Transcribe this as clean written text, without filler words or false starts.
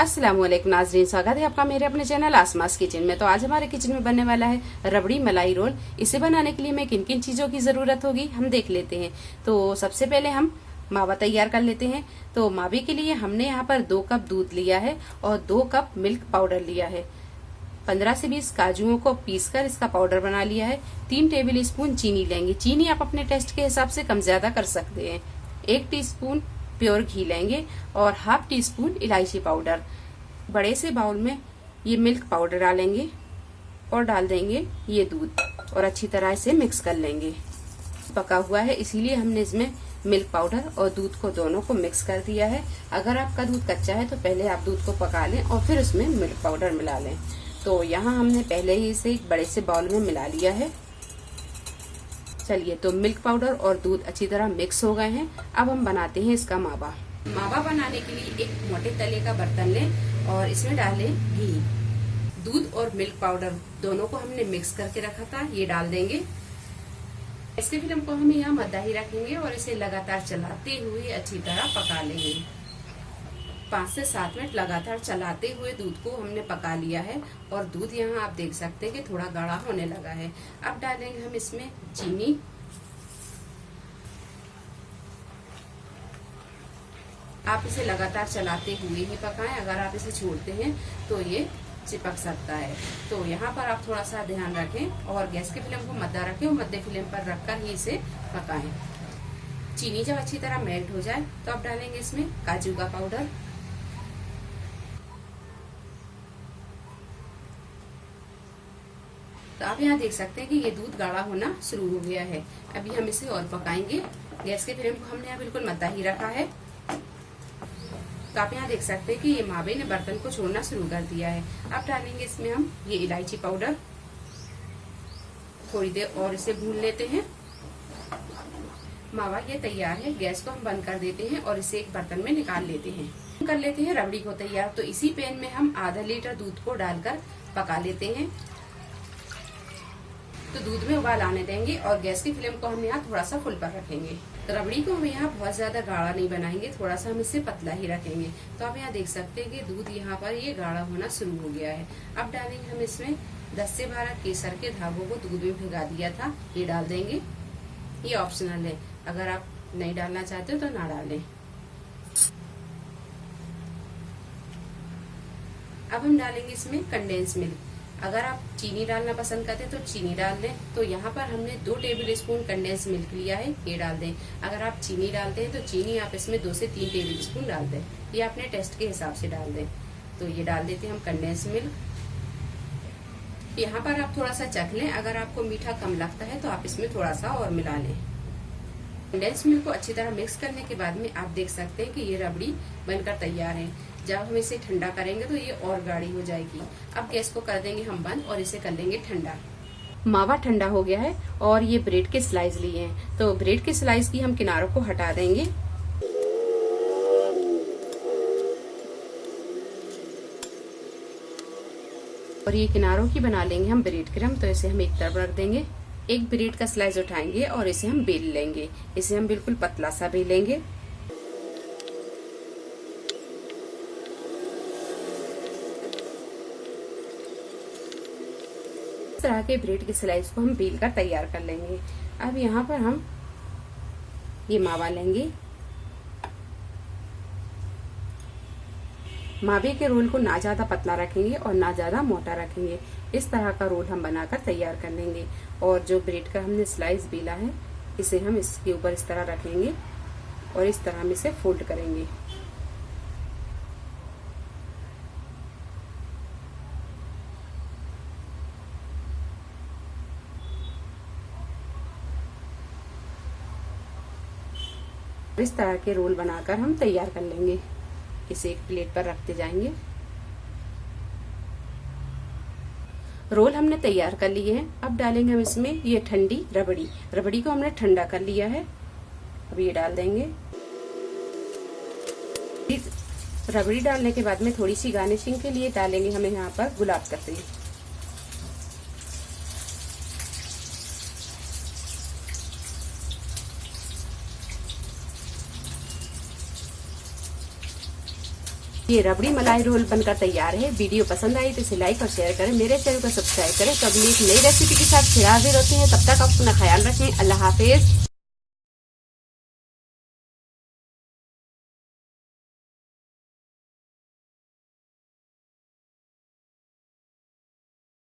अस्सलामुअलैकुम नाज़रीन, स्वागत है आपका मेरे अपने चैनल आसमास किचन में। तो आज हमारे किचन में बनने वाला है रबड़ी मलाई रोल। इसे बनाने के लिए हमें किन किन चीज़ों की ज़रूरत होगी हम देख लेते हैं। तो सबसे पहले हम मावा तैयार कर लेते हैं। तो मावे के लिए हमने यहाँ पर 2 कप दूध लिया है और 2 कप मिल्क पाउडर लिया है। 15 से 20 काजुओं को पीसकर इसका पाउडर बना लिया है। 3 टेबल स्पून चीनी लेंगे। चीनी आप अपने टेस्ट के हिसाब से कम ज्यादा कर सकते हैं। 1 टीस्पून प्योर घी लेंगे और ½ टीस्पून इलायची पाउडर। बड़े से बाउल में ये मिल्क पाउडर डालेंगे और डाल देंगे ये दूध और अच्छी तरह से मिक्स कर लेंगे। पका हुआ है इसीलिए हमने इसमें मिल्क पाउडर और दूध को दोनों को मिक्स कर दिया है। अगर आपका दूध कच्चा है तो पहले आप दूध को पका लें और फिर उसमें मिल्क पाउडर मिला लें। तो यहाँ हमने पहले ही इसे एक बड़े से बाउल में मिला लिया है। चलिए, तो मिल्क पाउडर और दूध अच्छी तरह मिक्स हो गए हैं। अब हम बनाते हैं इसका मावा। मावा बनाने के लिए एक मोटे तले का बर्तन लें और इसमें डालें घी। दूध और मिल्क पाउडर दोनों को हमने मिक्स करके रखा था, ये डाल देंगे। इसके फिर हमको हम यहाँ मद्दा ही रखेंगे और इसे लगातार चलाते हुए अच्छी तरह पका लेंगे। 5 से 7 मिनट लगातार चलाते हुए दूध को हमने पका लिया है और दूध यहाँ आप देख सकते हैं कि थोड़ा गाढ़ा होने लगा है। अब डालेंगे हम इसमें चीनी। आप इसे लगातार चलाते हुए ही पकाएं, अगर आप इसे छोड़ते हैं तो ये चिपक सकता है। तो यहाँ पर आप थोड़ा सा ध्यान रखें और गैस के फ्लेम को मद्दा रखें और मध्य फ्लेम पर रखकर ही इसे पकाएं। चीनी जब अच्छी तरह मेल्ट हो जाए तो आप डालेंगे इसमें काजू का पाउडर। तो आप यहाँ देख सकते हैं कि ये दूध गाढ़ा होना शुरू हो गया है। अभी हम इसे और पकाएंगे। गैस के फ्लेम को हमने यहाँ बिल्कुल मद्दा ही रखा है। तो आप यहाँ देख सकते हैं कि ये मावे ने बर्तन को छोड़ना शुरू कर दिया है। अब डालेंगे इसमें हम ये इलायची पाउडर। थोड़ी देर और इसे भून लेते हैं। मावा ये तैयार है। गैस को हम बंद कर देते हैं और इसे एक बर्तन में निकाल लेते हैं। कर लेते हैं रबड़ी को तैयार। तो इसी पैन में हम ½ लीटर दूध को डालकर पका लेते हैं। तो दूध में उबाल आने देंगे और गैस की फ्लेम को हम यहाँ थोड़ा सा फुल पर रखेंगे। तो रबड़ी को हम यहाँ बहुत ज्यादा गाढ़ा नहीं बनाएंगे, थोड़ा सा हम इसे पतला ही रखेंगे। तो आप यहाँ देख सकते हैं कि दूध यहाँ पर ये गाढ़ा होना शुरू हो गया है। अब डालेंगे हम इसमें 10 से 12 केसर के धागों को दूध में भिगा दिया था, ये डाल देंगे। ये ऑप्शनल है, अगर आप नहीं डालना चाहते हो तो ना डालें। अब हम डालेंगे इसमें कंडेंस मिल्क। अगर आप चीनी डालना पसंद करते हैं तो चीनी डाल दें। तो यहाँ पर हमने 2 टेबल स्पून कंडेंस मिल्क लिया है, ये डाल दें। अगर आप चीनी डालते हैं तो चीनी आप इसमें 2 से 3 टेबल स्पून डाल दें, ये अपने टेस्ट के हिसाब से डाल दें। तो ये डाल देते हैं हम कंडेंस मिल्क। यहाँ पर आप थोड़ा सा चख लें, अगर आपको मीठा कम लगता है तो आप इसमें थोड़ा सा और मिला लें। कंडेंस मिल्क को अच्छी तरह मिक्स करने के बाद में आप देख सकते हैं कि ये रबड़ी बनकर तैयार है। जब हम इसे ठंडा करेंगे तो ये और गाढ़ी हो जाएगी। अब गैस को कर देंगे हम बंद और इसे कर लेंगे ठंडा। मावा ठंडा हो गया है और ये ब्रेड के स्लाइस लिए हैं। तो ब्रेड के स्लाइस की हम किनारों को हटा देंगे। और ये किनारों की बना लेंगे हम ब्रेड क्रम। तो इसे हम एक तरफ रख देंगे। एक ब्रेड का स्लाइस उठाएंगे और इसे हम बेल लेंगे। इसे हम बिल्कुल पतला सा बेलेंगे। इस तरह के ब्रेड के स्लाइस को हम बेल कर तैयार कर लेंगे। अब यहाँ पर हम ये मावा लेंगे। मावे के रोल को ना ज्यादा पतला रखेंगे और ना ज्यादा मोटा रखेंगे। इस तरह का रोल हम बनाकर तैयार कर लेंगे। और जो ब्रेड का हमने स्लाइस बेला है इसे हम इसके ऊपर इस तरह रखेंगे और इस तरह हम इसे फोल्ड करेंगे। इस तरह के रोल बनाकर हम तैयार कर लेंगे। इसे एक प्लेट पर रखते जाएंगे। रोल हमने तैयार कर लिए हैं। अब डालेंगे हम इसमें ये ठंडी रबड़ी। रबड़ी को हमने ठंडा कर लिया है, अब ये डाल देंगे। रबड़ी डालने के बाद में थोड़ी सी गार्निशिंग के लिए डालेंगे हमें यहाँ पर गुलाब का तेल। ये रबड़ी मलाई रोल बनकर तैयार है। वीडियो पसंद आई तो इसे लाइक और शेयर करें, मेरे चैनल को सब्सक्राइब करें। तो अगली एक नई रेसिपी के साथ फिर हाजिर होते हैं। तब तक आप अपना ख्याल रखें। अल्लाह हाफिज।